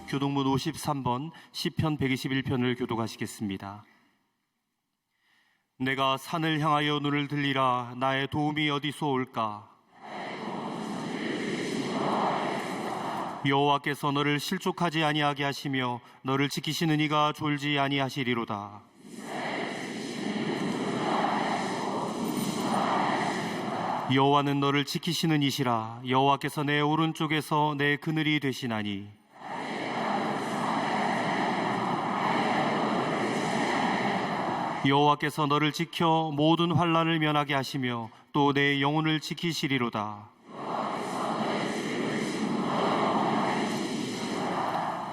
교동문 53번 시편 121편을 교독하시겠습니다. 내가 산을 향하여 눈을 들리라. 나의 도움이 어디서 올까? 여호와께서 너를 실족하지 아니하게 하시며 너를 지키시는 이가 졸지 아니하시리로다. 여호와는 너를 지키시는 이시라. 여호와께서 내 오른쪽에서 내 그늘이 되시나니 여호와께서 너를 지켜 모든 환난을 면하게 하시며 또 내 영혼을 지키시리로다.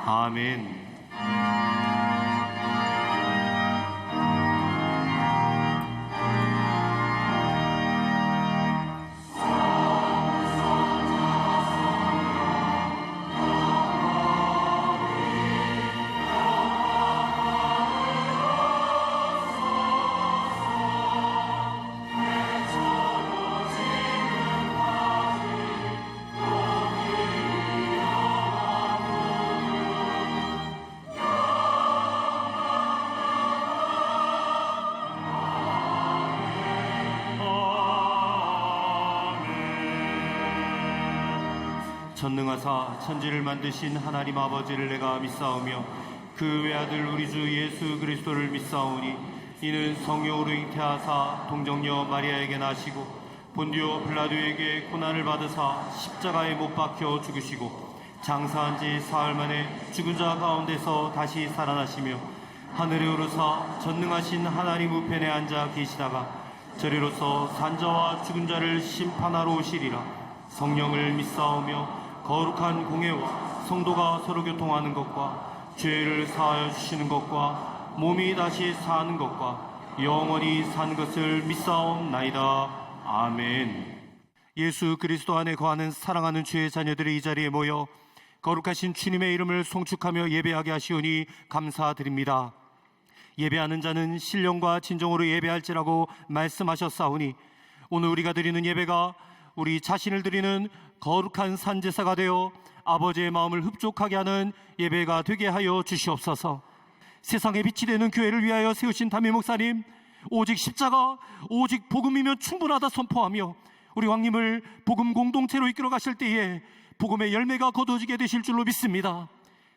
아멘. 전능하사 천지를 만드신 하나님 아버지를 내가 믿사오며 그 외아들 우리 주 예수 그리스도를 믿사오니 이는 성령으로 잉태하사 동정녀 마리아에게 나시고 본디오 빌라도에게 고난을 받으사 십자가에 못 박혀 죽으시고 장사한 지 사흘 만에 죽은 자 가운데서 다시 살아나시며 하늘에 오르사 전능하신 하나님 우편에 앉아 계시다가 저리로서 산자와 죽은 자를 심판하러 오시리라. 성령을 믿사오며 거룩한 공회와 성도가 서로 교통하는 것과 죄를 사하여 주시는 것과 몸이 다시 사는 것과 영원히 산 것을 믿사옵나이다. 아멘. 예수 그리스도 안에 거하는 사랑하는 주의 자녀들이 이 자리에 모여 거룩하신 주님의 이름을 송축하며 예배하게 하시오니 감사드립니다. 예배하는 자는 신령과 진정으로 예배할지라고 말씀하셨사오니 오늘 우리가 드리는 예배가 우리 자신을 드리는 거룩한 산제사가 되어 아버지의 마음을 흡족하게 하는 예배가 되게 하여 주시옵소서. 세상의 빛이 되는 교회를 위하여 세우신 담임 목사님, 오직 십자가, 오직 복음이면 충분하다 선포하며 우리 왕님을 복음 공동체로 이끌어 가실 때에 복음의 열매가 거두어지게 되실 줄로 믿습니다.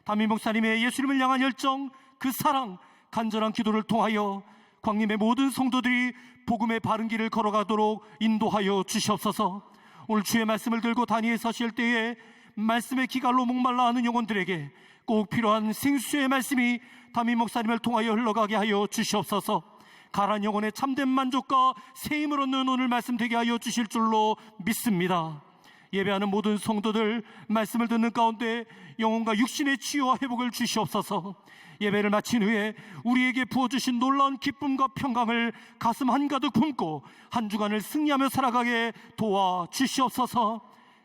담임 목사님의 예수님을 향한 열정, 그 사랑, 간절한 기도를 통하여 광림의 모든 성도들이 복음의 바른 길을 걸어가도록 인도하여 주시옵소서. 오늘 주의 말씀을 들고 단위에 서실 때에 말씀의 기갈로 목말라 하는 영혼들에게 꼭 필요한 생수의 말씀이 담임 목사님을 통하여 흘러가게 하여 주시옵소서. 가란 영혼의 참된 만족과 새 힘을 얻는 오늘 말씀 되게 하여 주실 줄로 믿습니다. 예배하는 모든 성도들 말씀을 듣는 가운데 영혼과 육신의 치유와 회복을 주시옵소서. 예배를 마친 후에 우리에게 부어주신 놀라운 기쁨과 평강을 가슴 한가득 품고 한 주간을 승리하며 살아가게 도와주시옵소서.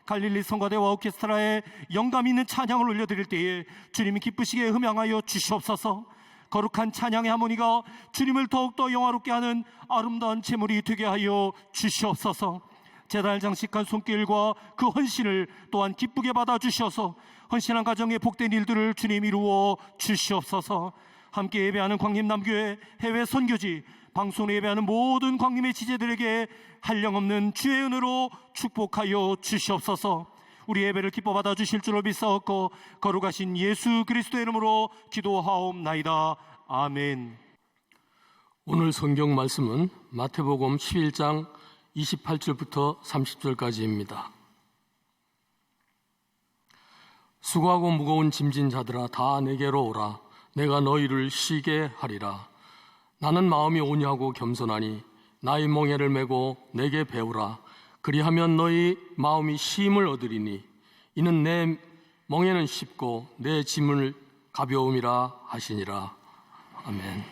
갈릴리 성가대와 오케스트라에 영감 있는 찬양을 올려드릴 때에 주님이 기쁘시게 음향하여 주시옵소서. 거룩한 찬양의 하모니가 주님을 더욱더 영화롭게 하는 아름다운 제물이 되게 하여 주시옵소서. 제단을 장식한 손길과 그 헌신을 또한 기쁘게 받아주셔서 헌신한 가정의 복된 일들을 주님 이루어 주시옵소서. 함께 예배하는 광림남교회 해외 선교지 방송으로 예배하는 모든 광림의 지체들에게 한량없는 주의 은혜로 축복하여 주시옵소서. 우리 예배를 기뻐 받아주실 줄로 믿사옵고 거룩하신 예수 그리스도의 이름으로 기도하옵나이다. 아멘. 오늘 성경 말씀은 마태복음 11장 28절부터 30절까지입니다. 수고하고 무거운 짐진 자들아 다 내게로 오라. 내가 너희를 쉬게 하리라. 나는 마음이 온유하고 겸손하니 나의 멍에를 메고 내게 배우라. 그리하면 너희 마음이 쉼을 얻으리니 이는 내 멍에는 쉽고 내 짐은 가벼움이라 하시니라. 아멘.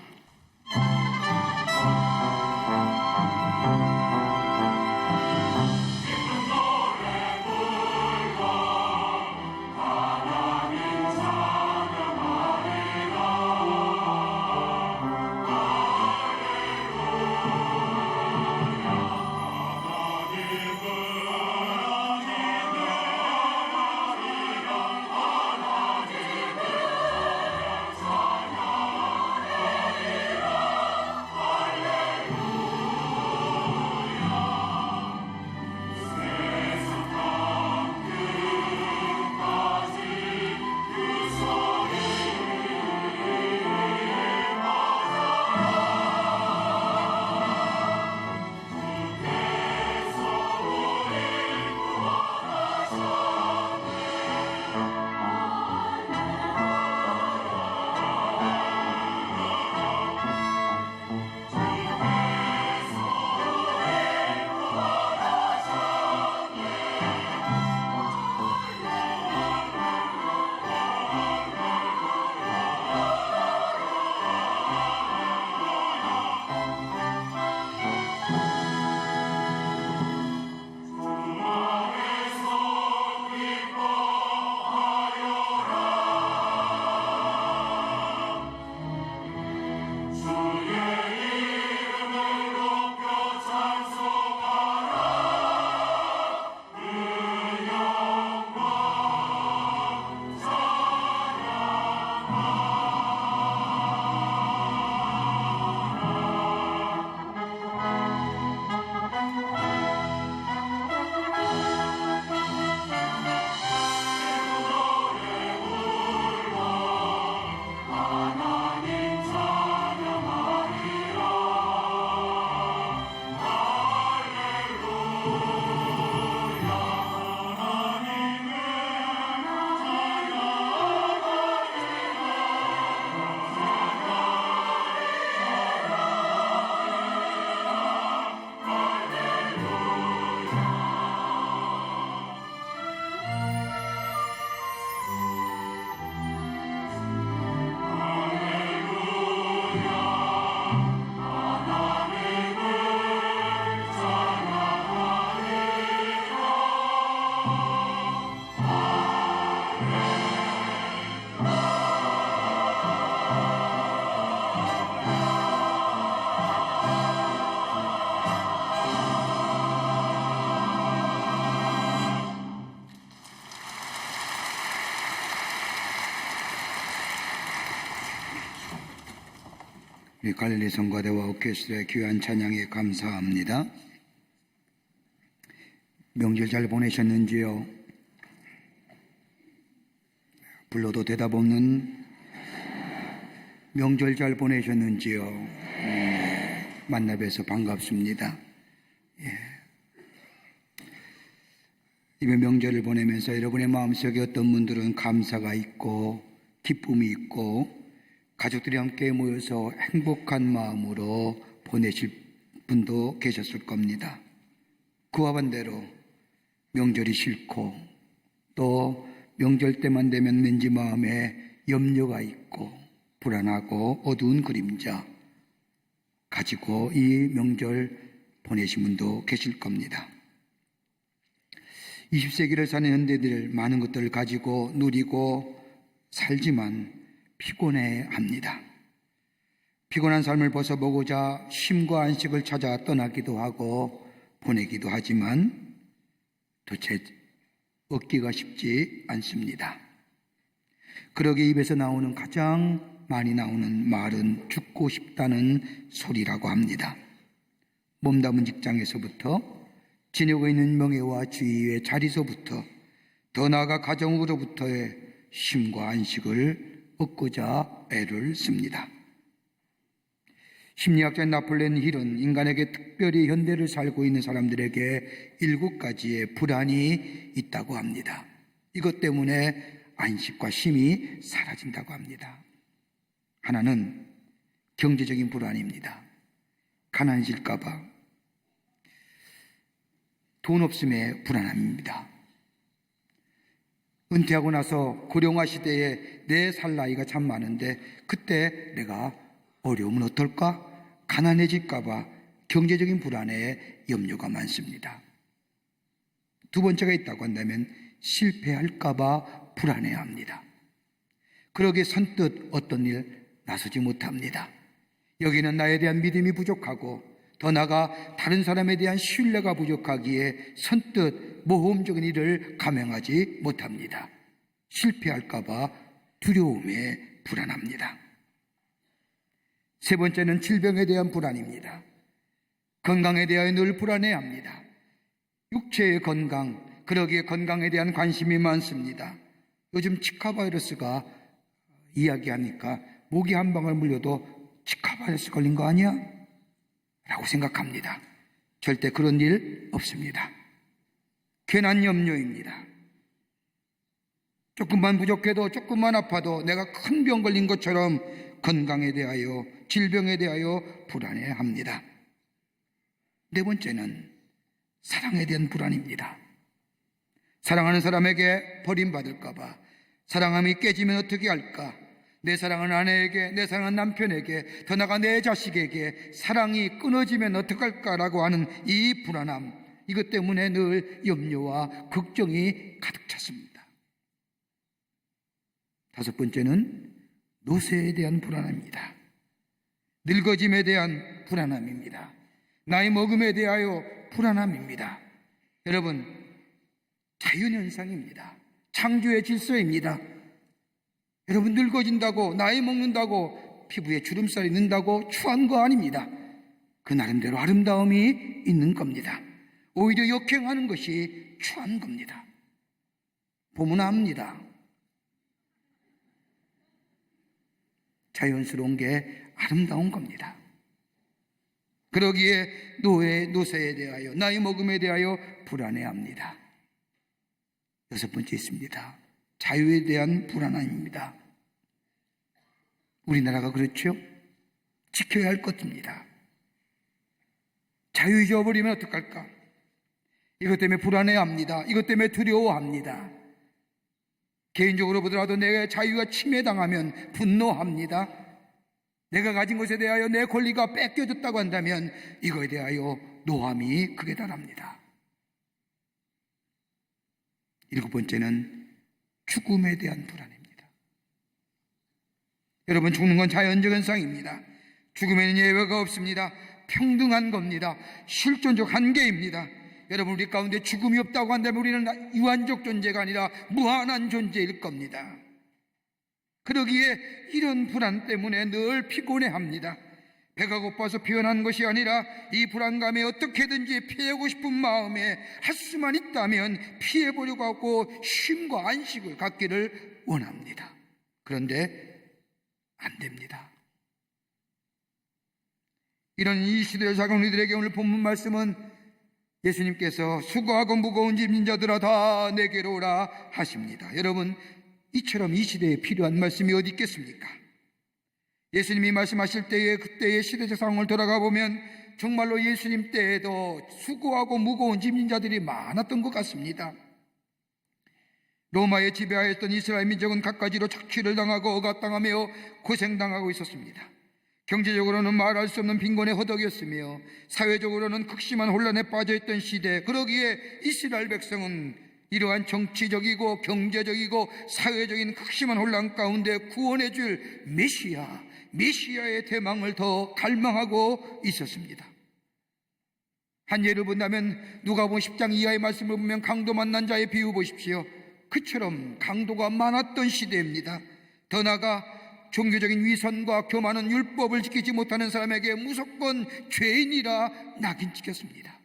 우리 갈릴리 성가대와 오케스트라의 귀한 찬양에 감사합니다. 명절 잘 보내셨는지요? 불러도 대답 없는 명절 잘 보내셨는지요? 만나 뵈서 반갑습니다. 이번 명절을 보내면서 여러분의 마음속에 어떤 분들은 감사가 있고 기쁨이 있고 가족들이 함께 모여서 행복한 마음으로 보내실 분도 계셨을 겁니다. 그와 반대로 명절이 싫고 또 명절 때만 되면 왠지 마음에 염려가 있고 불안하고 어두운 그림자 가지고 이 명절 보내신 분도 계실 겁니다. 20세기를 사는 현대들 많은 것들을 가지고 누리고 살지만 피곤해합니다. 피곤한 삶을 벗어보고자 쉼과 안식을 찾아 떠나기도 하고 보내기도 하지만 도대체 얻기가 쉽지 않습니다. 그러게 입에서 나오는 가장 많이 나오는 말은 죽고 싶다는 소리라고 합니다. 몸담은 직장에서부터 지니고 있는 명예와 지위의 자리서부터 더 나아가 가정으로부터의 쉼과 안식을 얻고자 애를 씁니다. 심리학자 나폴레옹 힐은 인간에게 특별히 현대를 살고 있는 사람들에게 7가지의 불안이 있다고 합니다. 이것 때문에 안식과 쉼이 사라진다고 합니다. 하나는 경제적인 불안입니다. 가난해질까봐. 돈 없음에 불안함입니다. 은퇴하고 나서 고령화 시대에 내 살 나이가 참 많은데 그때 내가 어려우면 어떨까? 가난해질까봐 경제적인 불안에 염려가 많습니다. 두 번째가 있다고 한다면 실패할까봐 불안해합니다. 그러기에 선뜻 어떤 일 나서지 못합니다. 여기는 나에 대한 믿음이 부족하고 더 나아가 다른 사람에 대한 신뢰가 부족하기에 선뜻 모험적인 일을 감행하지 못합니다. 실패할까봐 두려움에 불안합니다. 세 번째는 질병에 대한 불안입니다. 건강에 대하여 늘 불안해합니다. 육체의 건강, 그러기에 건강에 대한 관심이 많습니다. 요즘 치카 바이러스가 이야기하니까 모기 한 방울 물려도 치카 바이러스 걸린 거 아니야? 라고 생각합니다. 절대 그런 일 없습니다. 괜한 염려입니다. 조금만 부족해도 조금만 아파도 내가 큰 병 걸린 것처럼 건강에 대하여 질병에 대하여 불안해합니다. 네 번째는 사랑에 대한 불안입니다. 사랑하는 사람에게 버림받을까봐, 사랑함이 깨지면 어떻게 할까, 내 사랑하는 아내에게, 내 사랑하는 남편에게, 더 나아가 내 자식에게 사랑이 끊어지면 어떡할까라고 하는 이 불안함, 이것 때문에 늘 염려와 걱정이 가득 찼습니다. 다섯 번째는 노쇠에 대한 불안함입니다. 늙어짐에 대한 불안함입니다. 나이 먹음에 대하여 불안함입니다. 여러분, 자연현상입니다. 창조의 질서입니다. 여러분, 늙어진다고, 나이 먹는다고, 피부에 주름살이 는다고 추한 거 아닙니다. 그 나름대로 아름다움이 있는 겁니다. 오히려 역행하는 것이 추한 겁니다. 보면 압니다. 자연스러운 게 아름다운 겁니다. 그러기에 노쇠에 대하여, 나이 먹음에 대하여 불안해합니다. 여섯 번째 있습니다. 자유에 대한 불안함입니다. 우리나라가 그렇죠? 지켜야 할 것입니다. 자유 잊어버리면 어떡할까? 이것 때문에 불안해합니다. 이것 때문에 두려워합니다. 개인적으로 보더라도 내 자유가 침해당하면 분노합니다. 내가 가진 것에 대하여 내 권리가 뺏겨졌다고 한다면 이거에 대하여 노함이 극에 달합니다. 일곱 번째는 죽음에 대한 불안입니다. 여러분, 죽는 건 자연적 현상입니다. 죽음에는 예외가 없습니다. 평등한 겁니다. 실존적 한계입니다. 여러분, 우리 가운데 죽음이 없다고 한다면 우리는 유한적 존재가 아니라 무한한 존재일 겁니다. 그러기에 이런 불안 때문에 늘 피곤해합니다. 배가 고파서 표현한 것이 아니라 이 불안감에 어떻게든지 피하고 싶은 마음에 할 수만 있다면 피해보려고 하고 쉼과 안식을 갖기를 원합니다. 그런데 안 됩니다. 이런 이 시대의 작은 우리들에게 오늘 본문 말씀은 예수님께서 수고하고 무거운 짐진 자들아 다 내게로 오라 하십니다. 여러분, 이처럼 이 시대에 필요한 말씀이 어디 있겠습니까? 예수님이 말씀하실 때에 그때의 시대적 상황을 돌아가 보면 정말로 예수님 때에도 수고하고 무거운 짐진 자들이 많았던 것 같습니다. 로마에 지배하였던 이스라엘 민족은 갖가지로 착취를 당하고 억압당하며 고생당하고 있었습니다. 경제적으로는 말할 수 없는 빈곤의 허덕이었으며 사회적으로는 극심한 혼란에 빠져있던 시대, 그러기에 이스라엘 백성은 이러한 정치적이고 경제적이고 사회적인 극심한 혼란 가운데 구원해 줄 메시아의 대망을 더 갈망하고 있었습니다. 한 예를 본다면 누가복음 10장 이하의 말씀을 보면 강도 만난 자의 비유 보십시오. 그처럼 강도가 많았던 시대입니다. 더 나아가 종교적인 위선과 교만은 율법을 지키지 못하는 사람에게 무조건 죄인이라 낙인 찍혔습니다.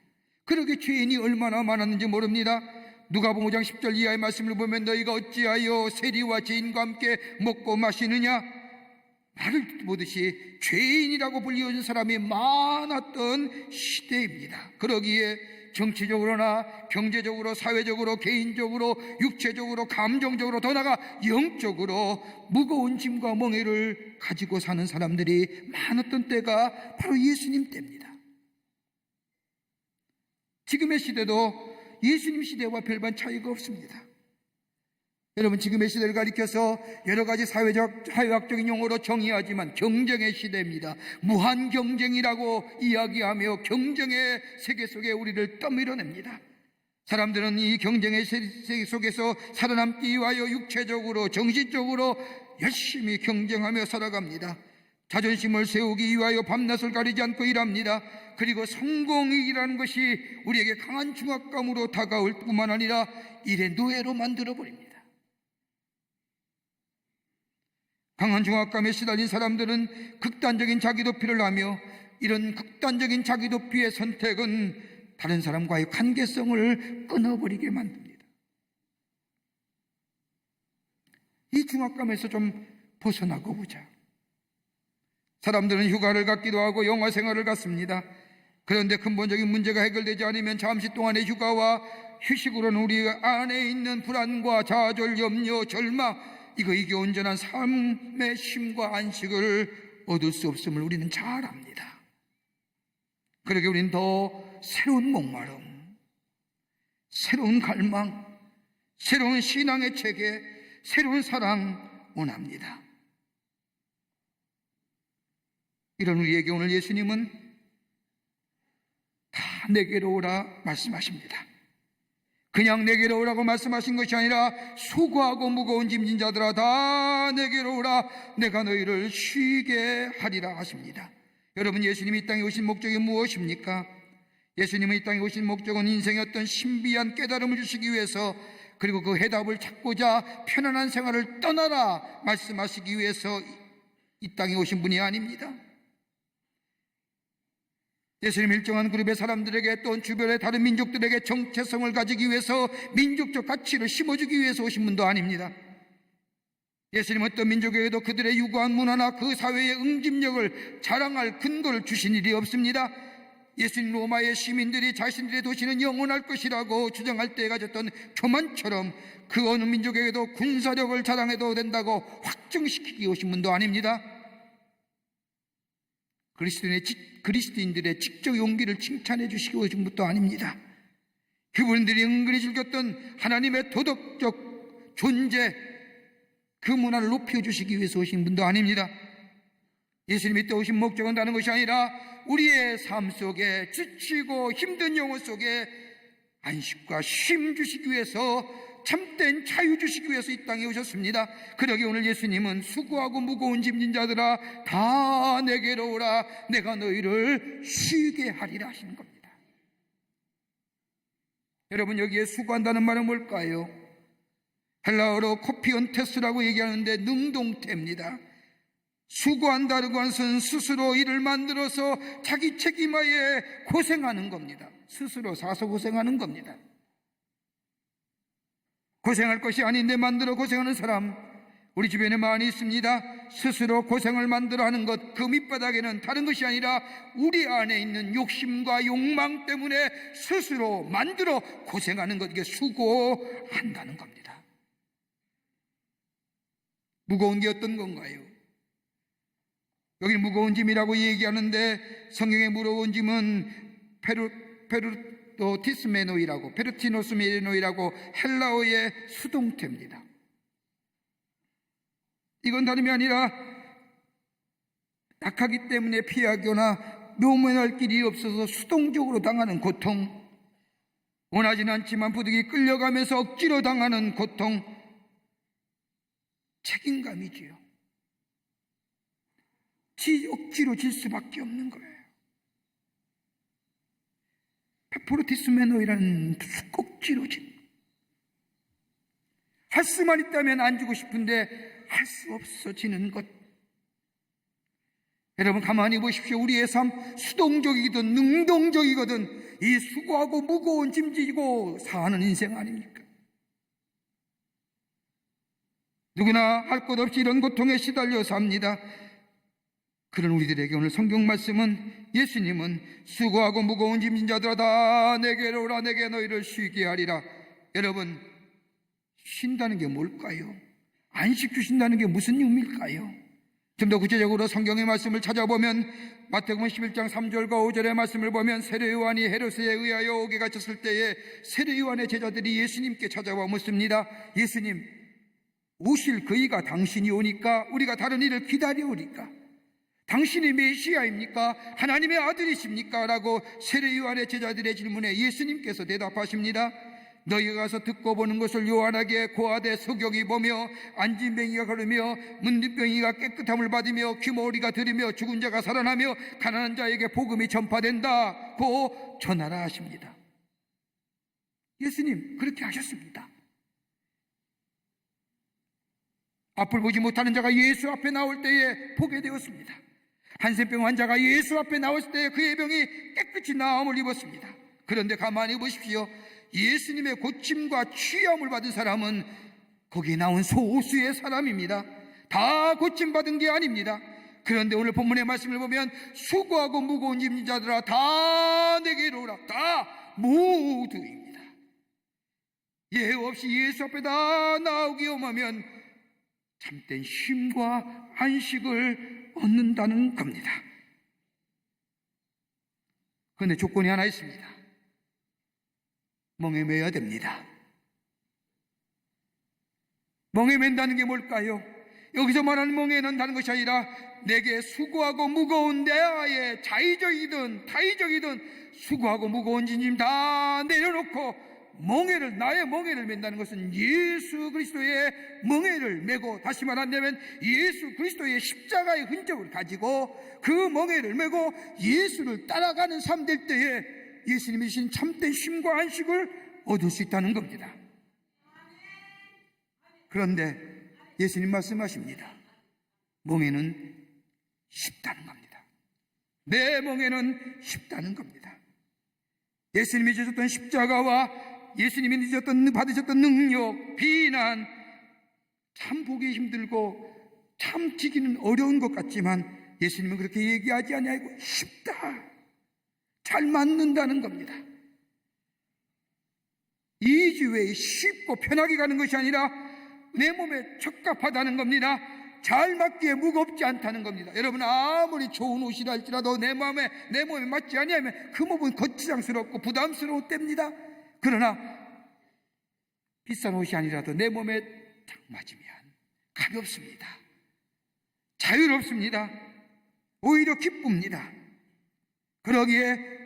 그러게 죄인이 얼마나 많았는지 모릅니다. 누가복음 5장 10절 이하의 말씀을 보면 너희가 어찌하여 세리와 죄인과 함께 먹고 마시느냐? 말을 듣도 보듯이 죄인이라고 불리워진 사람이 많았던 시대입니다. 그러기에 정치적으로나 경제적으로, 사회적으로, 개인적으로, 육체적으로, 감정적으로, 더 나아가 영적으로 무거운 짐과 멍에를 가지고 사는 사람들이 많았던 때가 바로 예수님 때입니다. 지금의 시대도 예수님 시대와 별반 차이가 없습니다. 여러분, 지금의 시대를 가리켜서 여러 가지 사회학적인 용어로 정의하지만 경쟁의 시대입니다. 무한 경쟁이라고 이야기하며 경쟁의 세계 속에 우리를 떠밀어냅니다. 사람들은 이 경쟁의 세계 속에서 살아남기 위하여 육체적으로, 정신적으로 열심히 경쟁하며 살아갑니다. 자존심을 세우기 위하여 밤낮을 가리지 않고 일합니다. 그리고 성공이라는 것이 우리에게 강한 중압감으로 다가올 뿐만 아니라 일의 노예로 만들어버립니다. 강한 중압감에 시달린 사람들은 극단적인 자기도피를 하며 이런 극단적인 자기도피의 선택은 다른 사람과의 관계성을 끊어버리게 만듭니다. 이 중압감에서 좀 벗어나고 보자. 사람들은 휴가를 갖기도 하고 영화 생활을 갖습니다. 그런데 근본적인 문제가 해결되지 않으면 잠시 동안의 휴가와 휴식으로는 우리 안에 있는 불안과 좌절, 염려, 절망, 이게 온전한 삶의 쉼과 안식을 얻을 수 없음을 우리는 잘 압니다. 그러게 우리는 더 새로운 목마름, 새로운 갈망, 새로운 신앙의 체계, 새로운 사랑 원합니다. 이런 우리에게 오늘 예수님은 다 내게로 오라 말씀하십니다. 그냥 내게로 오라고 말씀하신 것이 아니라 수고하고 무거운 짐진 자들아 다 내게로 오라, 내가 너희를 쉬게 하리라 하십니다. 여러분, 예수님이 이 땅에 오신 목적이 무엇입니까? 예수님은 이 땅에 오신 목적은 인생의 어떤 신비한 깨달음을 주시기 위해서, 그리고 그 해답을 찾고자 편안한 생활을 떠나라 말씀하시기 위해서 이 땅에 오신 분이 아닙니다. 예수님 일정한 그룹의 사람들에게, 또 주변의 다른 민족들에게 정체성을 가지기 위해서, 민족적 가치를 심어주기 위해서 오신 분도 아닙니다. 예수님은 어떤 민족에게도 그들의 유구한 문화나 그 사회의 응집력을 자랑할 근거를 주신 일이 없습니다. 예수님 로마의 시민들이 자신들의 도시는 영원할 것이라고 주장할 때에 가졌던 교만처럼 그 어느 민족에게도 군사력을 자랑해도 된다고 확정시키기 오신 분도 아닙니다. 그리스도인들의 직접 용기를 칭찬해 주시기 오신 분도 아닙니다. 그분들이 은근히 즐겼던 하나님의 도덕적 존재, 그 문화를 높여주시기 위해서 오신 분도 아닙니다. 예수님이 또 오신 목적은 다른 것이 아니라 우리의 삶 속에, 지치고 힘든 영혼 속에 안식과 쉼 주시기 위해서, 참된 자유 주시기 위해서 이 땅에 오셨습니다. 그러기 오늘 예수님은 수고하고 무거운 짐진 자들아 다 내게로 오라, 내가 너희를 쉬게 하리라 하시는 겁니다. 여러분, 여기에 수고한다는 말은 뭘까요? 헬라어로 코피온테스라고 얘기하는데 능동태입니다. 수고한다는 것은 스스로 일을 만들어서 자기 책임하에 고생하는 겁니다. 스스로 사서 고생하는 겁니다. 고생할 것이 아닌데 만들어 고생하는 사람 우리 주변에 많이 있습니다. 스스로 고생을 만들어 하는 것, 그 밑바닥에는 다른 것이 아니라 우리 안에 있는 욕심과 욕망 때문에 스스로 만들어 고생하는 것, 이게 수고한다는 겁니다. 무거운 게 어떤 건가요? 여기 무거운 짐이라고 얘기하는데 성경에 무거운 짐은 페루티스메노이라고, 페루티노스메노이라고 헬라어의 수동태입니다. 이건 다름이 아니라 약하기 때문에 피하거나 묘면할 길이 없어서 수동적으로 당하는 고통, 원하지는 않지만 부득이 끌려가면서 억지로 당하는 고통, 책임감이지요. 억지로 질 수밖에 없는 거예요. 페포르티스메노이라는 억지로 질. 할 수만 있다면 안 주고 싶은데 할 수 없어지는 것. 여러분 가만히 보십시오. 우리의 삶 수동적이든 능동적이거든 이 수고하고 무거운 짐지고 사는 인생 아닙니까? 누구나 할 것 없이 이런 고통에 시달려 삽니다. 그런 우리들에게 오늘 성경 말씀은 예수님은 수고하고 무거운 짐진 자들아 다 내게로 오라 내게 너희를 쉬게 하리라. 여러분 쉰다는 게 뭘까요? 안식 주신다는 게 무슨 의미일까요? 좀 더 구체적으로 성경의 말씀을 찾아보면 마태복음 11장 3절과 5절의 말씀을 보면 세례 요한이 헤롯에 의하여 옥에 갇혔을 때에 세례 요한의 제자들이 예수님께 찾아와 묻습니다. 예수님, 오실 그이가 당신이 오니까 우리가 다른 일을 기다려오니까 당신이 메시아입니까? 하나님의 아들이십니까? 라고 세례 요한의 제자들의 질문에 예수님께서 대답하십니다. 너희가 가서 듣고 보는 것을 요한에게 고하되 석역이 보며 안진뱅이가 걸으며 문둥병이가 깨끗함을 받으며 귀머거리가 들으며 죽은 자가 살아나며 가난한 자에게 복음이 전파된다고 전하라 하십니다. 예수님 그렇게 하셨습니다. 앞을 보지 못하는 자가 예수 앞에 나올 때에 보게 되었습니다. 한센병 환자가 예수 앞에 나왔을 때 그의 병이 깨끗이 나음을 입었습니다. 그런데 가만히 보십시오. 예수님의 고침과 취함을 받은 사람은 거기에 나온 소수의 사람입니다. 다 고침받은 게 아닙니다. 그런데 오늘 본문의 말씀을 보면 수고하고 무거운 짐진 자들아 다 내게로 오라. 다 모두입니다. 예외 없이 예수 앞에 다 나오기 엄하면 참된 쉼과 안식을 얻는다는 겁니다. 그런데 조건이 하나 있습니다. 멍에 매야 됩니다. 멍에 맨다는 게 뭘까요? 여기서 말하는 멍에는 다른 것이 아니라 내게 수고하고 무거운 내 아예 자의적이든 타의적이든 수고하고 무거운 짐 다 내려놓고 나의 멍에를 맨다는 것은 예수 그리스도의 멍에를 메고, 다시 말한다면 예수 그리스도의 십자가의 흔적을 가지고 그 멍에를 메고 예수를 따라가는 삶 될 때에 예수님이 주신 참된 쉼과 안식을 얻을 수 있다는 겁니다. 그런데 예수님 말씀하십니다. 멍에는 쉽다는 겁니다. 내 멍에는 쉽다는 겁니다. 예수님이 주셨던 십자가와 예수님이 받으셨던 능력, 비난, 참 보기 힘들고 참 지기는 어려운 것 같지만 예수님은 그렇게 얘기하지 아니하고 쉽다, 잘 맞는다는 겁니다. 이주에 쉽고 편하게 가는 것이 아니라 내 몸에 적합하다는 겁니다. 잘 맞기에 무겁지 않다는 겁니다. 여러분 아무리 좋은 옷이라 할지라도 내 몸에 맞지 아니하면 그 몸은 거치장스럽고 부담스러울 때입니다. 그러나 비싼 옷이 아니라도 내 몸에 딱 맞으면 가볍습니다. 자유롭습니다. 오히려 기쁩니다. 그러기에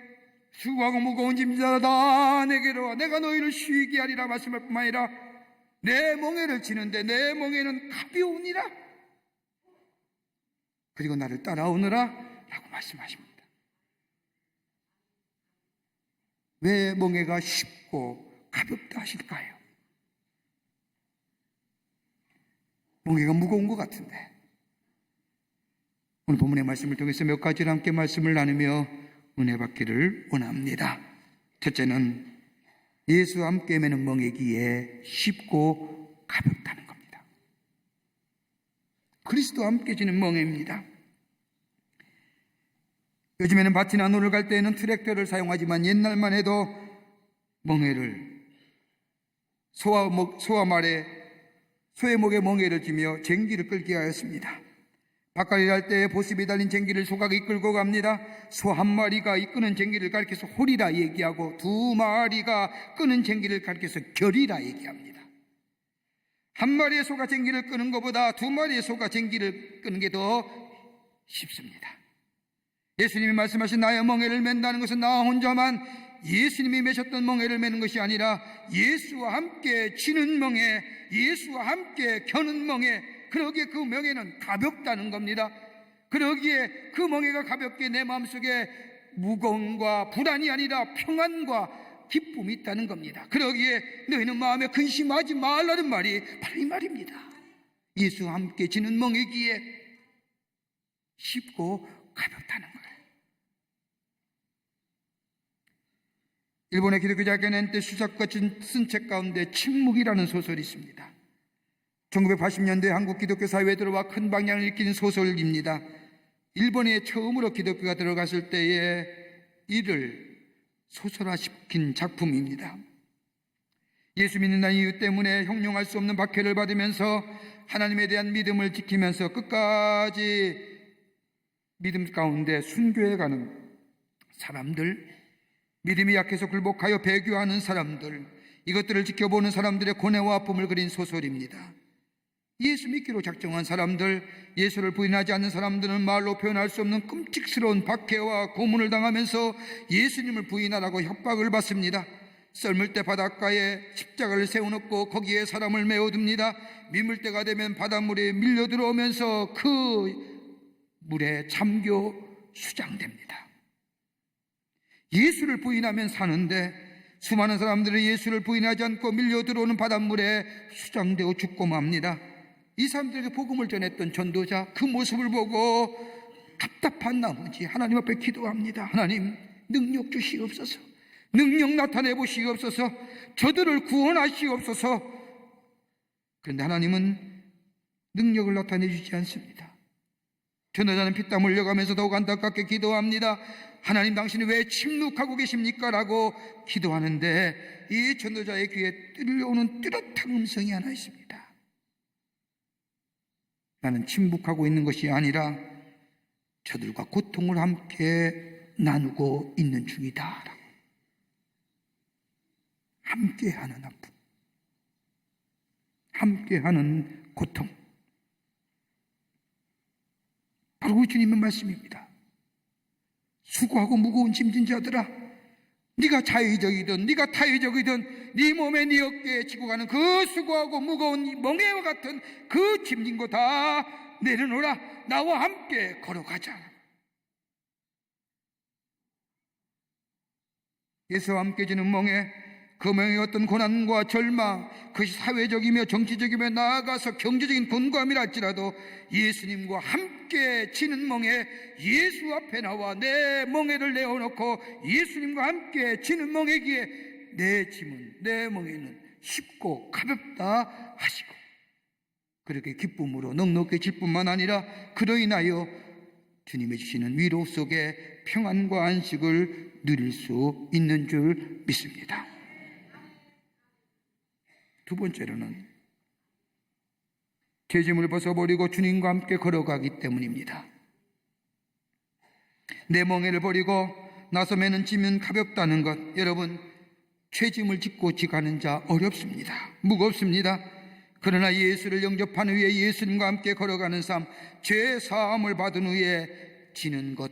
수고하고 무거운 짐자라 다 내게로 와 내가 너희를 쉬게 하리라 말씀할 뿐만 아니라 내 멍에를 지는데 내 멍에는 가벼우니라, 그리고 나를 따라오느라 라고 말씀하십니다. 왜 멍에가 쉽고 가볍다 하실까요? 멍에가 무거운 것 같은데 오늘 본문의 말씀을 통해서 몇 가지를 함께 말씀을 나누며 은혜 받기를 원합니다. 첫째는 예수와 함께 매는 멍에기에 쉽고 가볍다는 겁니다. 그리스도와 함께 지는 멍에입니다. 요즘에는 밭이나 논을 갈 때에는 트랙터를 사용하지만 옛날만 해도 멍에를 소와 말에 소의 목에 멍에를 쥐며 쟁기를 끌게 하였습니다. 밭갈이를 할 때 보습이 달린 쟁기를 소가 이끌고 갑니다. 소 한 마리가 이끄는 쟁기를 가리켜서 홀이라 얘기하고 두 마리가 끄는 쟁기를 가리켜서 결이라 얘기합니다. 한 마리의 소가 쟁기를 끄는 것보다 두 마리의 소가 쟁기를 끄는 게 더 쉽습니다. 예수님이 말씀하신 나의 멍에를 맨다는 것은 나 혼자만 예수님이 매셨던 멍에를 매는 것이 아니라 예수와 함께 지는 멍에, 예수와 함께 겨는 멍에, 그러기에 그 멍에는 가볍다는 겁니다. 그러기에 그 멍에가 가볍게 내 마음속에 무거움과 불안이 아니라 평안과 기쁨이 있다는 겁니다. 그러기에 너희는 마음에 근심하지 말라는 말이 바로 이 말입니다. 예수와 함께 지는 멍에기에 쉽고 가볍다는 거예요. 일본의 기독교자 게넨테 수작과 쓴 책 가운데 침묵이라는 소설이 있습니다. 1980년대 한국 기독교 사회에 들어와 큰 방향을 일으킨 소설입니다. 일본에 처음으로 기독교가 들어갔을 때에 이를 소설화시킨 작품입니다. 예수 믿는다는 이유 때문에 형용할 수 없는 박해를 받으면서 하나님에 대한 믿음을 지키면서 끝까지 믿음 가운데 순교해가는 사람들, 믿음이 약해서 굴복하여 배교하는 사람들, 이것들을 지켜보는 사람들의 고뇌와 아픔을 그린 소설입니다. 예수 믿기로 작정한 사람들, 예수를 부인하지 않는 사람들은 말로 표현할 수 없는 끔찍스러운 박해와 고문을 당하면서 예수님을 부인하라고 협박을 받습니다. 썰물대 바닷가에 십자가를 세워놓고 거기에 사람을 메워둡니다. 미물대가 되면 바닷물이 밀려 들어오면서 그 물에 잠겨 수장됩니다. 예수를 부인하면 사는데 수많은 사람들이 예수를 부인하지 않고 밀려 들어오는 바닷물에 수장되어 죽고 맙니다. 이 사람들에게 복음을 전했던 전도자, 그 모습을 보고 답답한 나머지 하나님 앞에 기도합니다. 하나님, 능력 주시옵소서. 능력 나타내 보시옵소서. 저들을 구원하시옵소서. 그런데 하나님은 능력을 나타내 주지 않습니다. 전도자는 피땀 흘려가면서 더욱 안타깝게 기도합니다. 하나님, 당신이 왜 침묵하고 계십니까? 라고 기도하는데 이 전도자의 귀에 들려오는 뚜렷한 음성이 하나 있습니다. 나는 침묵하고 있는 것이 아니라 저들과 고통을 함께 나누고 있는 중이다. 함께하는 아픔, 함께하는 고통, 바로 우리 주님의 말씀입니다. 수고하고 무거운 짐진 자들아, 네가 자의적이든 네가 타의적이든 네 몸에 네 어깨에 지고 가는 그 수고하고 무거운 멍에와 같은 그 짐진 거 다 내려놓으라. 나와 함께 걸어가자. 예수와 함께 지는 멍에, 그 멍에 어떤 고난과 절망, 그것이 사회적이며 정치적이며 나아가서 경제적인 곤고함이라 할지라도 예수님과 함께 지는 멍에, 예수 앞에 나와 내 멍에를 내어놓고 예수님과 함께 지는 멍에기에 내 짐은, 내 멍에는 쉽고 가볍다 하시고, 그렇게 기쁨으로 넉넉히 질 뿐만 아니라 그로 인하여 주님이 주시는 위로 속에 평안과 안식을 누릴 수 있는 줄 믿습니다. 두 번째로는 죄짐을 벗어버리고 주님과 함께 걸어가기 때문입니다. 내 멍에를 버리고 나서 매는 짐은 가볍다는 것, 여러분, 죄짐을 짓고 지가는 자 어렵습니다. 무겁습니다. 그러나 예수를 영접한 후에 예수님과 함께 걸어가는 삶, 죄 사함을 받은 후에 지는 것,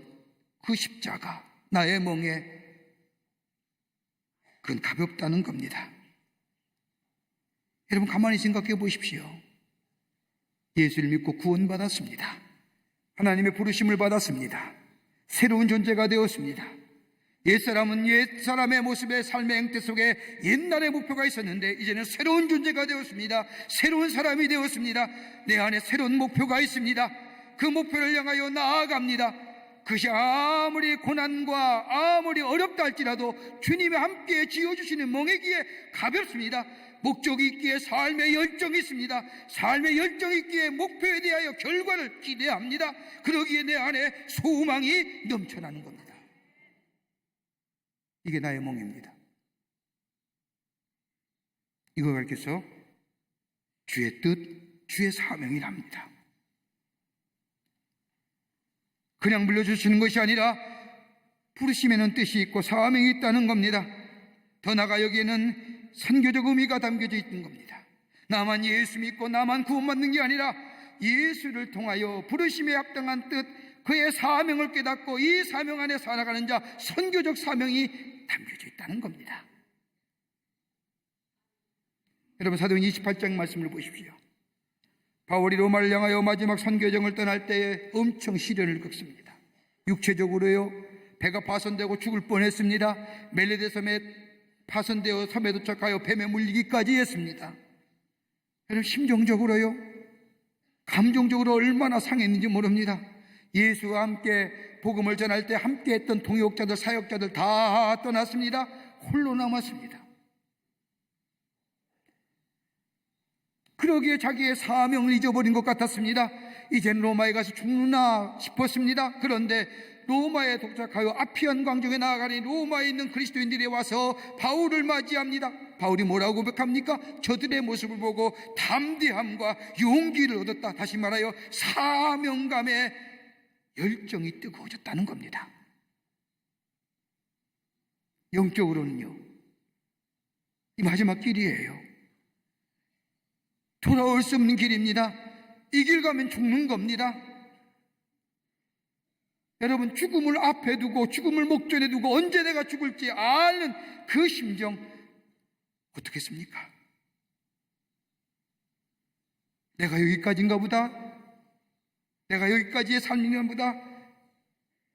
그 십자가, 나의 멍에, 그건 가볍다는 겁니다. 여러분, 가만히 생각해 보십시오. 예수를 믿고 구원받았습니다. 하나님의 부르심을 받았습니다. 새로운 존재가 되었습니다. 옛사람은 옛사람의 모습의 삶의 행태 속에 옛날의 목표가 있었는데 이제는 새로운 존재가 되었습니다. 새로운 사람이 되었습니다. 내 안에 새로운 목표가 있습니다. 그 목표를 향하여 나아갑니다. 그것이 아무리 고난과 아무리 어렵다 할지라도 주님이 함께 지어주시는 멍에기에 가볍습니다. 목적이 있기에 삶의 열정이 있습니다. 삶의 열정이 있기에 목표에 대하여 결과를 기대합니다. 그러기에 내 안에 소망이 넘쳐나는 겁니다. 이게 나의 멍입니다. 이거 가르쳐서 주의 뜻, 주의 사명이랍니다. 그냥 물려주시는 것이 아니라 부르심에는 뜻이 있고 사명이 있다는 겁니다. 더 나아가 여기에는 선교적 의미가 담겨져 있는 겁니다. 나만 예수 믿고 나만 구원받는 게 아니라 예수를 통하여 부르심에 합당한 뜻, 그의 사명을 깨닫고 이 사명 안에 살아가는 자, 선교적 사명이 담겨져 있다는 겁니다. 여러분, 사도행 28장 말씀을 보십시오. 바울이 로마를 향하여 마지막 선교정을 떠날 때에 엄청 시련을 겪습니다. 육체적으로요, 배가 파손되고 죽을 뻔했습니다. 멜레데 섬에 파손되어 섬에 도착하여 뱀에 물리기까지 했습니다. 여러분, 심정적으로요, 감정적으로 얼마나 상했는지 모릅니다. 예수와 함께 복음을 전할 때 함께 했던 동역자들, 사역자들 다 떠났습니다. 홀로 남았습니다. 그러기에 자기의 사명을 잊어버린 것 같았습니다. 이젠 로마에 가서 죽나 싶었습니다. 그런데 로마에 도착하여 아피안 광정에 나아가니 로마에 있는 그리스도인들이 와서 바울을 맞이합니다. 바울이 뭐라고 고백합니까? 저들의 모습을 보고 담대함과 용기를 얻었다. 다시 말하여 사명감에 열정이 뜨거워졌다는 겁니다. 영적으로는요, 이 마지막 길이에요. 돌아올 수 없는 길입니다. 이 길 가면 죽는 겁니다. 여러분, 죽음을 앞에 두고 죽음을 목전에 두고 언제 내가 죽을지 아는 그 심정 어떻겠습니까? 내가 여기까지인가 보다, 내가 여기까지의 삶인가 보다.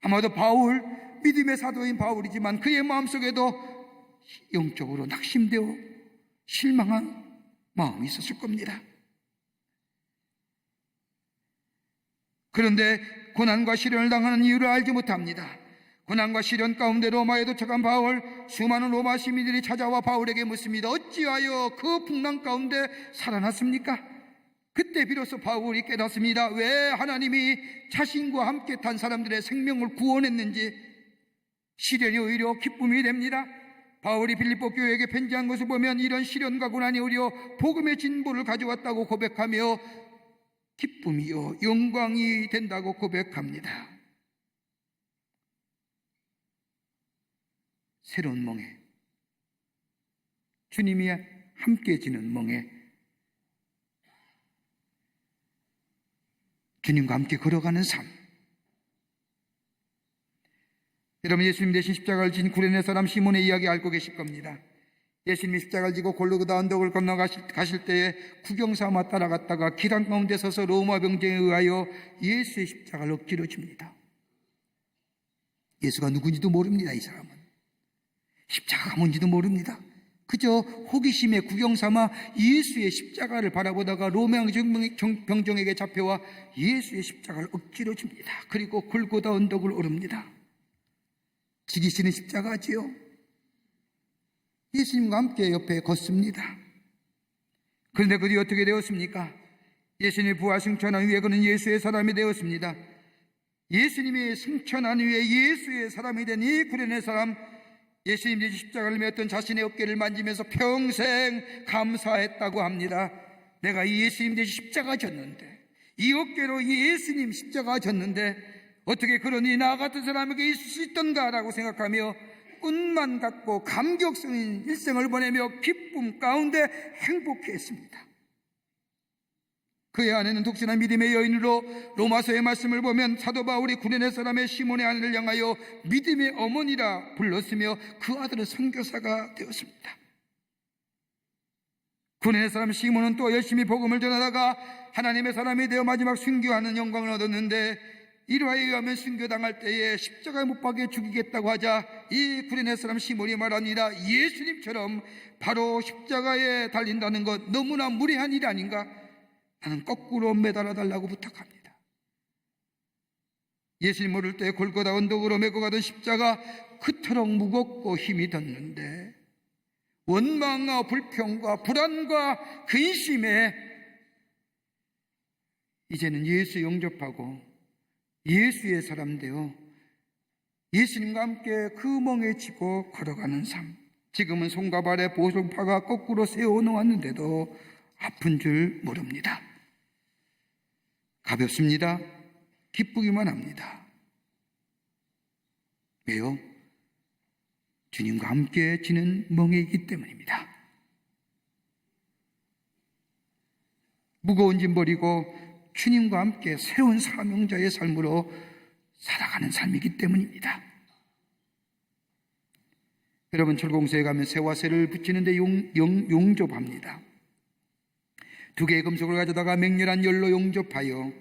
아마도 바울, 믿음의 사도인 바울이지만 그의 마음속에도 영적으로 낙심되어 실망한 마음이 있었을 겁니다. 그런데 고난과 시련을 당하는 이유를 알지 못합니다. 고난과 시련 가운데 로마에 도착한 바울, 수많은 로마 시민들이 찾아와 바울에게 묻습니다. 어찌하여 그 풍랑 가운데 살아났습니까? 그때 비로소 바울이 깨닫습니다. 왜 하나님이 자신과 함께 탄 사람들의 생명을 구원했는지. 시련이 오히려 기쁨이 됩니다. 바울이 빌립보 교회에게 편지한 것을 보면 이런 시련과 고난이 오히려 복음의 진보를 가져왔다고 고백하며 기쁨이요 영광이 된다고 고백합니다. 새로운 멍에, 주님이 함께 지는 멍에, 주님과 함께 걸어가는 삶. 여러분, 예수님 대신 십자가를 진 구레네 사람 시몬의 이야기 알고 계실 겁니다. 예수님이 십자가를 지고 골고다 언덕을 건너가실 때에 구경삼아 따라갔다가 길 한가운데 서서 로마 병정에 의하여 예수의 십자가를 억지로 줍니다. 예수가 누군지도 모릅니다. 이 사람은 십자가가 뭔지도 모릅니다. 그저 호기심에 구경삼아 예수의 십자가를 바라보다가 로마 병정에게 잡혀와 예수의 십자가를 억지로 줍니다. 그리고 골고다 언덕을 오릅니다. 지기시는 십자가지요. 예수님과 함께 옆에 걷습니다. 그런데 그들이 어떻게 되었습니까? 예수님이 부활 승천한 후에 그는 예수의 사람이 되었습니다. 예수님이 승천한 후에 예수의 사람이 된 이 구레네 사람, 예수님 대신 십자가를 메었던 자신의 어깨를 만지면서 평생 감사했다고 합니다. 내가 이 예수님 대신 십자가 졌는데, 이 어깨로 예수님 십자가 졌는데 어떻게 그러니 나 같은 사람에게 있을 수 있던가라고 생각하며 꿈만 갖고 감격스러운 일생을 보내며 기쁨 가운데 행복했습니다. 그의 아내는 독신한 믿음의 여인으로 로마서의 말씀을 보면 사도 바울이 구레네 사람의 시몬의 아내를 향하여 믿음의 어머니라 불렀으며 그 아들은 선교사가 되었습니다. 구레네 사람 시몬은 또 열심히 복음을 전하다가 하나님의 사람이 되어 마지막 순교하는 영광을 얻었는데, 이러하에 의하면 순교당할 때에 십자가에 못 박여 죽이겠다고 하자 이 구레네 사람 시몬이 말합니다. 예수님처럼 바로 십자가에 달린다는 것 너무나 무례한 일 아닌가? 나는 거꾸로 매달아 달라고 부탁합니다. 예수님 모를 때 골고다 언덕으로 메고 가던 십자가 그토록 무겁고 힘이 었는데 원망과 불평과 불안과 근심에 이제는 예수 영접하고 예수의 사람 되어 예수님과 함께 그 멍에 지고 걸어가는 삶. 지금은 손과 발에 보송파가 거꾸로 세워놓았는데도 아픈 줄 모릅니다. 가볍습니다. 기쁘기만 합니다. 왜요? 주님과 함께 지는 멍에 있기 때문입니다. 무거운 짐 버리고 주님과 함께 새로운 사명자의 삶으로 살아가는 삶이기 때문입니다. 여러분, 철공소에 가면 새와 새를 붙이는데 용접합니다. 2개의 금속을 가져다가 맹렬한 열로 용접하여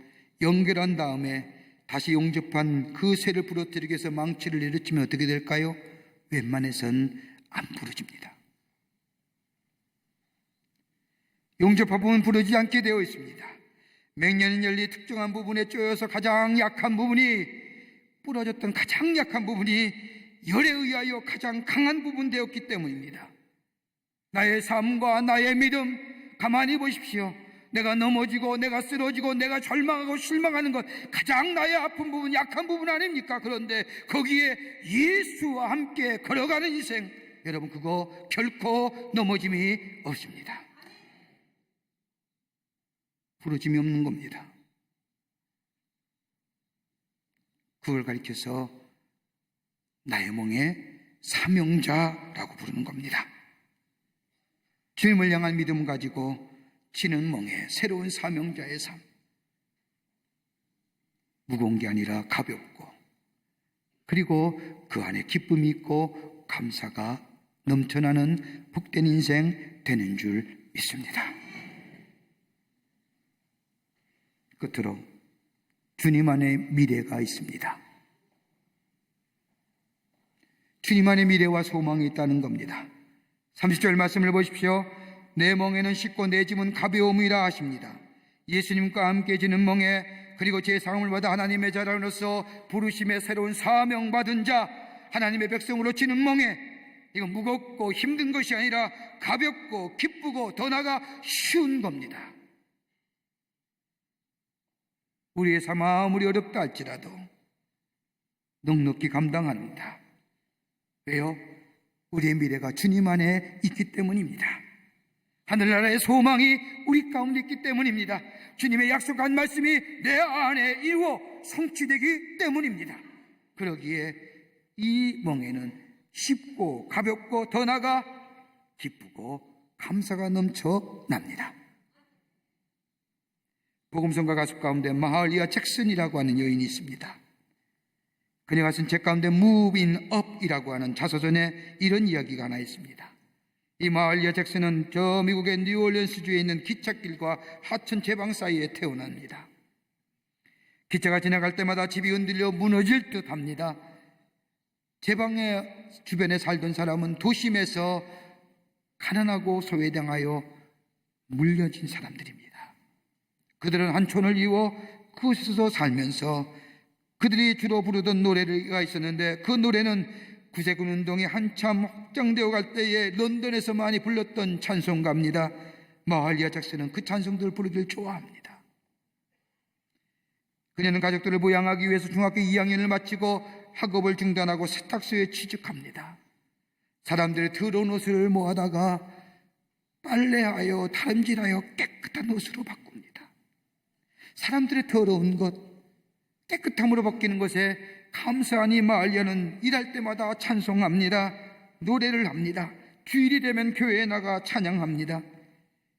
연결한 다음에 다시 용접한 그 새를 부러뜨리기 위해서 망치를 내리치면 어떻게 될까요? 웬만해선 안 부러집니다. 용접한 부분은 부러지지 않게 되어 있습니다. 맹렬한 열이 특정한 부분에 쪼여서 가장 약한 부분이, 부러졌던 가장 약한 부분이 열에 의하여 가장 강한 부분 되었기 때문입니다. 나의 삶과 나의 믿음, 가만히 보십시오. 내가 넘어지고 내가 쓰러지고 내가 절망하고 실망하는 것, 가장 나의 아픈 부분, 약한 부분 아닙니까? 그런데 거기에 예수와 함께 걸어가는 인생, 여러분, 그거 결코 넘어짐이 없습니다. 부러짐이 없는 겁니다. 그걸 가리켜서 나의 멍에 사명자라고 부르는 겁니다. 주님을 향한 믿음을 가지고 지는 멍에 새로운 사명자의 삶. 무거운 게 아니라 가볍고, 그리고 그 안에 기쁨이 있고 감사가 넘쳐나는 복된 인생 되는 줄 믿습니다. 끝으로 주님 안에 미래가 있습니다. 주님 안에 미래와 소망이 있다는 겁니다. 30절 말씀을 보십시오. 내 멍에는 쉽고 내 짐은 가벼움이라 하십니다. 예수님과 함께 지는 멍에, 그리고 제 사랑을 받아 하나님의 자녀로서 부르심의 새로운 사명 받은 자, 하나님의 백성으로 지는 멍에, 이건 무겁고 힘든 것이 아니라 가볍고 기쁘고 더 나아가 쉬운 겁니다. 우리의 삶 아무리 어렵다 할지라도 넉넉히 감당합니다. 왜요? 우리의 미래가 주님 안에 있기 때문입니다. 하늘나라의 소망이 우리 가운데 있기 때문입니다. 주님의 약속한 말씀이 내 안에 이루어 성취되기 때문입니다. 그러기에 이 멍에는 쉽고 가볍고 더 나아가 기쁘고 감사가 넘쳐납니다. 복음성가 가수 가운데 마할리아 잭슨이라고 하는 여인이 있습니다. 그녀가 쓴 책 가운데 Move in Up이라고 하는 자서전에 이런 이야기가 하나 있습니다. 이 마할리아 잭슨은 저 미국의 뉴올리언스주에 있는 기찻길과 하천 제방 사이에 태어납니다. 기차가 지나갈 때마다 집이 흔들려 무너질 듯 합니다. 제방의 주변에 살던 사람은 도심에서 가난하고 소외당하여 물려진 사람들입니다. 그들은 한 촌을 이루어 그곳에서 살면서 그들이 주로 부르던 노래가 있었는데, 그 노래는 구세군 운동이 한참 확장되어 갈 때에 런던에서 많이 불렀던 찬송가입니다. 마할리아 잭슨은 그 찬송들을 부르기를 좋아합니다. 그녀는 가족들을 부양하기 위해서 중학교 2학년을 마치고 학업을 중단하고 세탁소에 취직합니다. 사람들의 더러운 옷을 모아다가 빨래하여 다림질하여 깨끗한 옷으로 바꿉니다. 사람들의 더러운 것, 깨끗함으로 바뀌는 것에 감사하니 마할리아는 일할 때마다 찬송합니다. 노래를 합니다. 주일이 되면 교회에 나가 찬양합니다.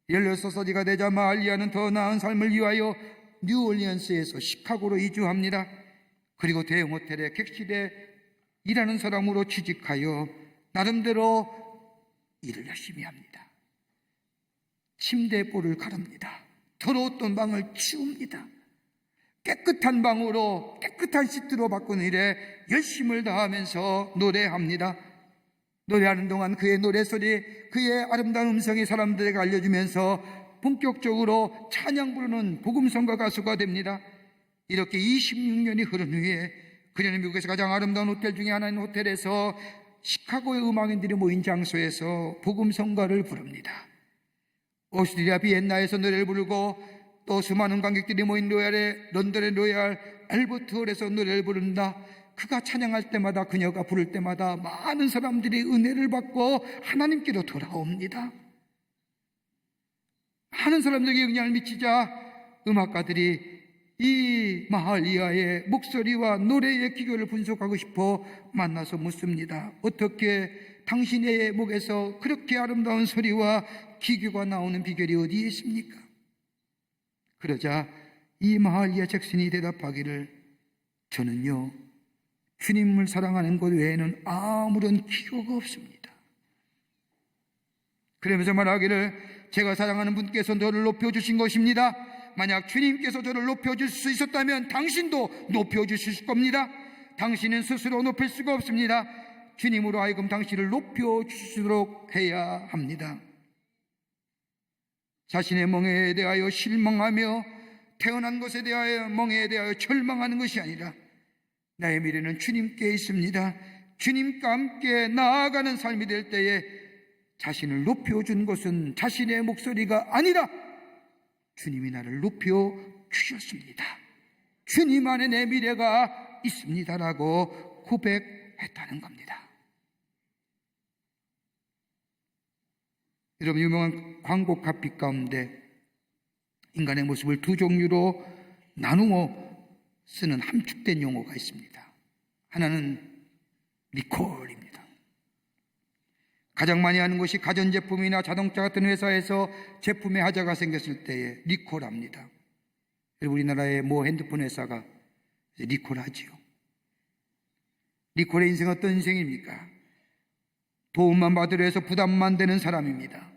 16살이 되자 마할리아는 더 나은 삶을 위하여 뉴올리언스에서 시카고로 이주합니다. 그리고 대형 호텔의 객실에 일하는 사람으로 취직하여 나름대로 일을 열심히 합니다. 침대에 볼을 가릅니다. 더러웠던 방을 치웁니다. 깨끗한 방으로, 깨끗한 시트로 바꾸는 일에 열심을 다하면서 노래합니다. 노래하는 동안 그의 노래소리, 그의 아름다운 음성이 사람들에게 알려주면서 본격적으로 찬양 부르는 복음성가 가수가 됩니다. 이렇게 26년이 흐른 후에 그녀는 미국에서 가장 아름다운 호텔 중에 하나인 호텔에서 시카고의 음악인들이 모인 장소에서 복음 성가를 부릅니다. 오스트리아 비엔나에서 노래를 부르고 또 수많은 관객들이 모인 런던의 로얄 알버트 홀에서 노래를 부른다. 그가 찬양할 때마다, 그녀가 부를 때마다 많은 사람들이 은혜를 받고 하나님께로 돌아옵니다. 많은 사람들에게 영향을 미치자 음악가들이 이 마할리아의 목소리와 노래의 기교를 분석하고 싶어 만나서 묻습니다. 어떻게 당신의 목에서 그렇게 아름다운 소리와 기교가 나오는 비결이 어디에 있습니까? 그러자 이 마할리아 잭슨이 대답하기를, 저는요, 주님을 사랑하는 것 외에는 아무런 기교가 없습니다. 그러면서 말하기를, 제가 사랑하는 분께서 너를 높여주신 것입니다. 만약 주님께서 저를 높여줄 수 있었다면 당신도 높여주실 겁니다. 당신은 스스로 높일 수가 없습니다. 주님으로 하여금 당신을 높여주시도록 해야 합니다. 자신의 멍에에 대하여 실망하며 태어난 것에 대하여 멍에에 대하여 절망하는 것이 아니라 나의 미래는 주님께 있습니다. 주님과 함께 나아가는 삶이 될 때에 자신을 높여준 것은 자신의 목소리가 아니라 주님이 나를 높여주셨습니다. 주님 안에 내 미래가 있습니다라고 고백했다는 겁니다. 여러분, 유명한 광고 카피 가운데 인간의 모습을 두 종류로 나누어 쓰는 함축된 용어가 있습니다. 하나는 리콜입니다. 가장 많이 하는 것이 가전제품이나 자동차 같은 회사에서 제품에 하자가 생겼을 때에 리콜합니다. 우리나라의 모 핸드폰 회사가 리콜하지요. 리콜의 인생은 어떤 인생입니까? 도움만 받으려 해서 부담만 되는 사람입니다.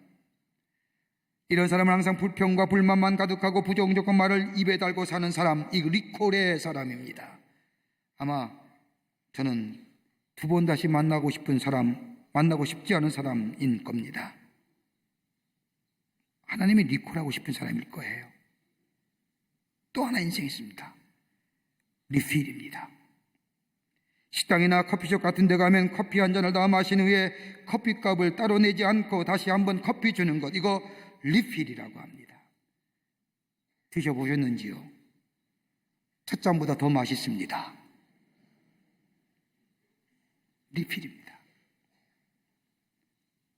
이런 사람은 항상 불평과 불만만 가득하고 부정적인 말을 입에 달고 사는 사람, 이 리콜의 사람입니다. 아마 저는 두 번 다시 만나고 싶지 않은 사람인 겁니다. 하나님이 리콜하고 싶은 사람일 거예요. 또 하나 인생이 있습니다. 리필입니다. 식당이나 커피숍 같은 데 가면 커피 한 잔을 다 마신 후에 커피값을 따로 내지 않고 다시 한번 커피 주는 것, 이거 리필이라고 합니다. 드셔보셨는지요? 첫 잔보다 더 맛있습니다. 리필입니다.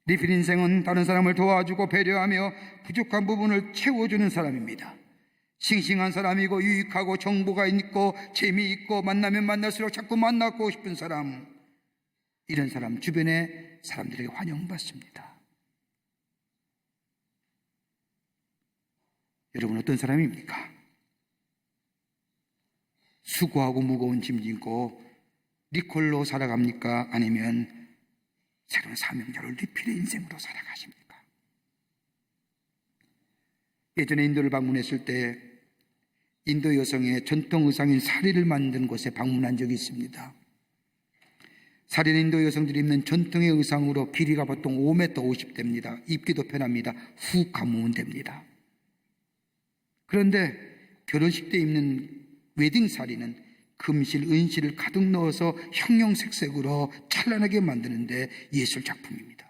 리필 인생은 다른 사람을 도와주고 배려하며 부족한 부분을 채워주는 사람입니다. 싱싱한 사람이고 유익하고 정보가 있고 재미있고 만나면 만날수록 자꾸 만나고 싶은 사람, 이런 사람 주변의 사람들에게 환영받습니다. 여러분, 어떤 사람입니까? 수고하고 무거운 짐 짓고 리콜로 살아갑니까? 아니면 새로운 사명자로 리필의 인생으로 살아가십니까? 예전에 인도를 방문했을 때 인도 여성의 전통 의상인 사리를 만든 곳에 방문한 적이 있습니다. 사리는 인도 여성들이 입는 전통의 의상으로 길이가 보통 5m 50대입니다. 입기도 편합니다. 훅 감으면 됩니다. 그런데 결혼식 때 입는 웨딩 사리는 금실, 은실을 가득 넣어서 형형색색으로 찬란하게 만드는데 예술 작품입니다.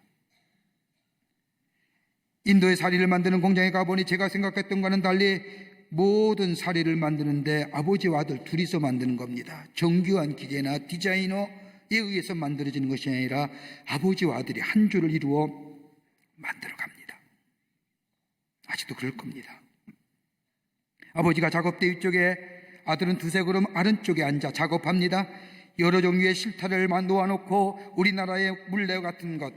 인도의 사리를 만드는 공장에 가보니 제가 생각했던 것과는 달리 모든 사리를 만드는데 아버지와 아들 둘이서 만드는 겁니다. 정교한 기계나 디자이너에 의해서 만들어지는 것이 아니라 아버지와 아들이 한 줄을 이루어 만들어 갑니다. 아직도 그럴 겁니다. 아버지가 작업대 위쪽에, 아들은 두세 걸음 아래쪽에 앉아 작업합니다. 여러 종류의 실타래를 놓아놓고 우리나라의 물레 같은 것,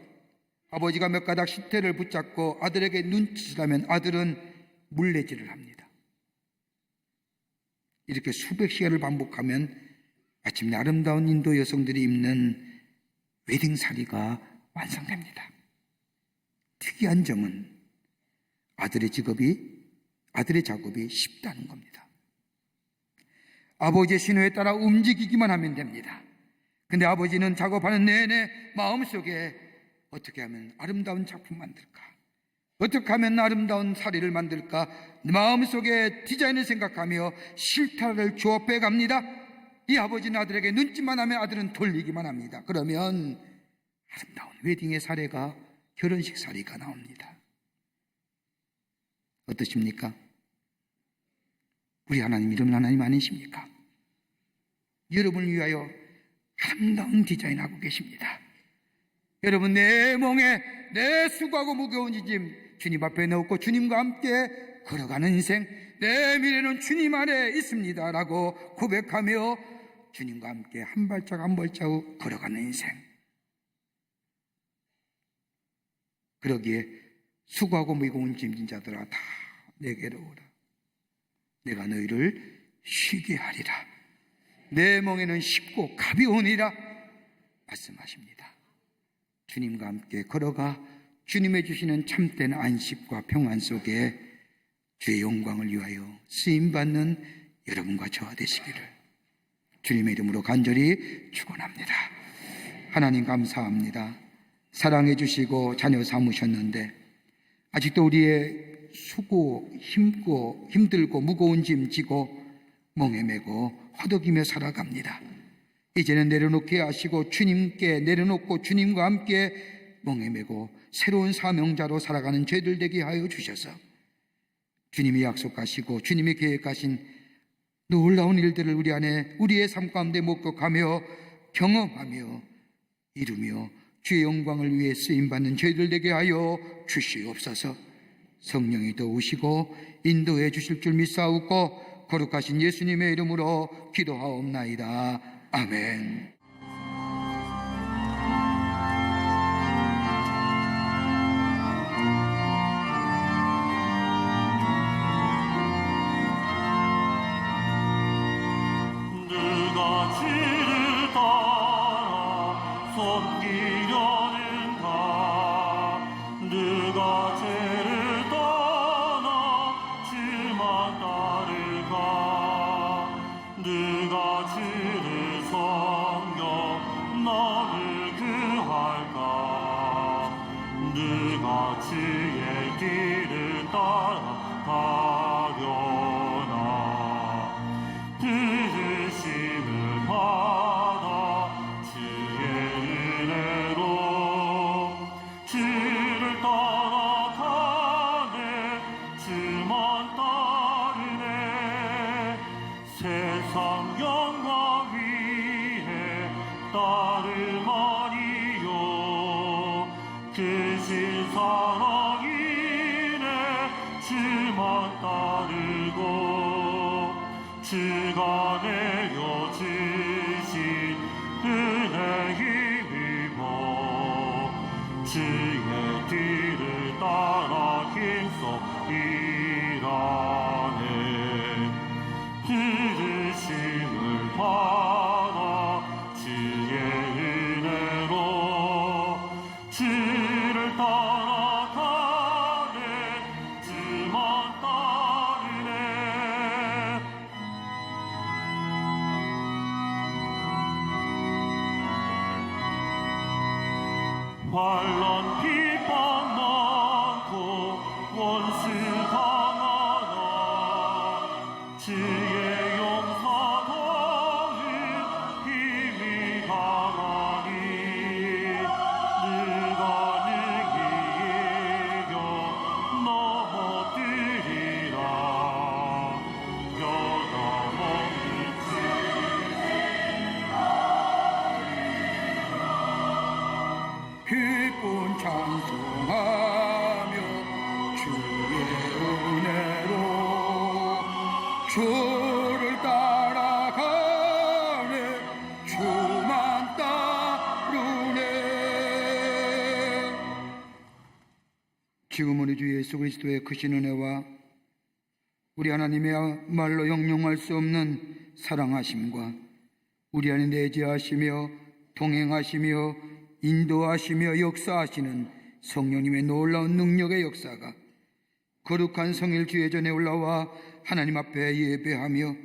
아버지가 몇 가닥 실타래를 붙잡고 아들에게 눈짓을 하면 아들은 물레질을 합니다. 이렇게 수백 시간을 반복하면 마침내 아름다운 인도 여성들이 입는 웨딩 사리가 완성됩니다. 특이한 점은 아들의 작업이 쉽다는 겁니다. 아버지의 신호에 따라 움직이기만 하면 됩니다. 근데 아버지는 작업하는 내내 마음속에 어떻게 하면 아름다운 작품 만들까? 어떻게 하면 아름다운 사례를 만들까 마음속에 디자인을 생각하며 실타를 조합해 갑니다. 이 아버지는 아들에게 눈짓만 하면 아들은 돌리기만 합니다. 그러면 아름다운 웨딩의 사례가 결혼식 사례가 나옵니다. 어떠십니까? 우리 하나님 이름은 하나님 아니십니까? 여러분을 위하여 아름다운 디자인하고 계십니다. 여러분, 내 멍에 내 수고하고 무거운 짐 주님 앞에 넣고 주님과 함께 걸어가는 인생, 내 미래는 주님 안에 있습니다 라고 고백하며 주님과 함께 한 발짝 한 발자국 걸어가는 인생. 그러기에 수고하고 무거운 짐진 자들아 다 내게로 오라. 내가 너희를 쉬게 하리라. 내 멍에는 쉽고 가벼우니라 말씀하십니다. 주님과 함께 걸어가 주님의 주시는 참된 안식과 평안 속에 주의 영광을 위하여 쓰임받는 여러분과 저와 되시기를 주님의 이름으로 간절히 축원합니다. 하나님 감사합니다. 사랑해 주시고 자녀 삼으셨는데 아직도 우리의 수고, 힘들고 무거운 짐 지고 멍에 매고 허덕이며 살아갑니다. 이제는 내려놓게 하시고 주님께 내려놓고 주님과 함께 멍에 매고 새로운 사명자로 살아가는 죄들 되게 하여 주셔서 주님이 약속하시고 주님이 계획하신 놀라운 일들을 우리 안에 우리의 삶 가운데 목격하며 경험하며 이루며 주의 영광을 위해 쓰임받는 죄들 되게 하여 주시옵소서. 성령이 도우시고 인도해 주실 줄 믿사옵고 거룩하신 예수님의 이름으로 기도하옵나이다. 아멘. 누가 주를 따라 섬기려는가 누가 죄를 떠나 주만 따를까 누가 주를 섬겨 나를 구할까 누가 주의 길을 따라 가려나 부르심을 받아 주의 은혜로 주를 따라가네 주만 따르네 세상 영광 위에 따름 아니요 크신 사랑이네 주만 따르고 주가 내려주신 은혜 힘입어 주의 뒤를 따라 힘써 일하네 부르심을 받아 주의 은혜로 주를 따라가네 주만 따르네 환난 비방 많고 원수 당하나 주의 용서 더는 힘이 강하니 누가 능히 이겨 넘어뜨리라 여다먹는 기쁜 찬송하며 주의 은혜로 주를 따라가네 주만 따르네. 지금 우리 주 예수 그리스도의 크신 은혜와 우리 하나님의 말로 형용할 수 없는 사랑하심과 우리 안에 내재하시며 동행하시며 인도하시며 역사하시는 성령님의 놀라운 능력의 역사가 거룩한 성일 주의 전에 올라와 하나님 앞에 예배하며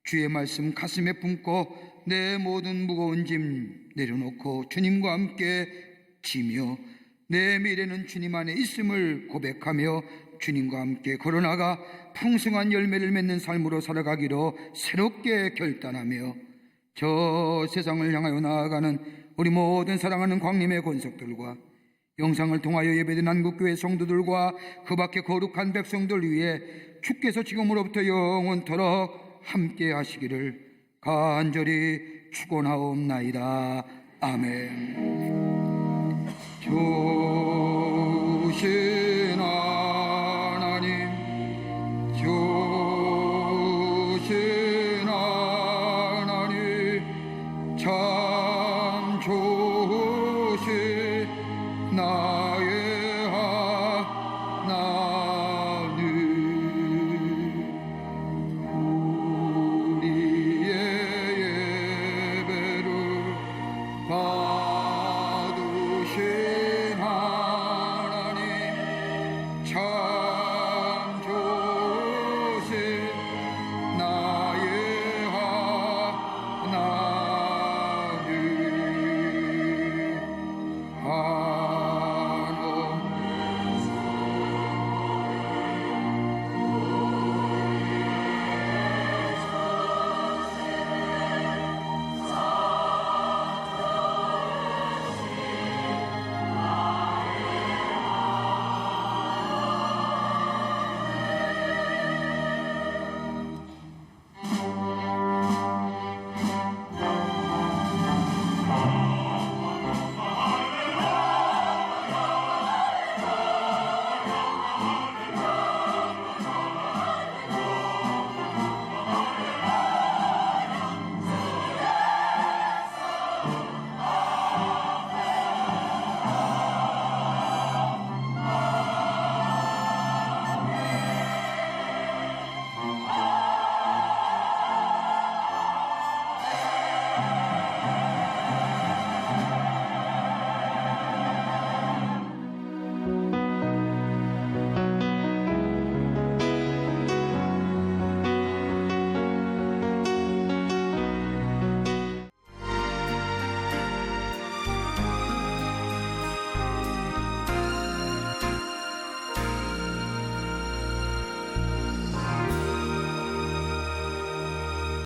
주의 말씀 가슴에 품고 내 모든 무거운 짐 내려놓고 주님과 함께 지며 내 미래는 주님 안에 있음을 고백하며 주님과 함께 걸어나가 풍성한 열매를 맺는 삶으로 살아가기로 새롭게 결단하며 저 세상을 향하여 나아가는 우리 모든 사랑하는 광림의 권속들과 영상을 통하여 예배드린 한국교회 성도들과 그 밖에 거룩한 백성들 위해 주께서 지금으로부터 영원토록 함께 하시기를 간절히 축원하옵나이다. 아멘. 조실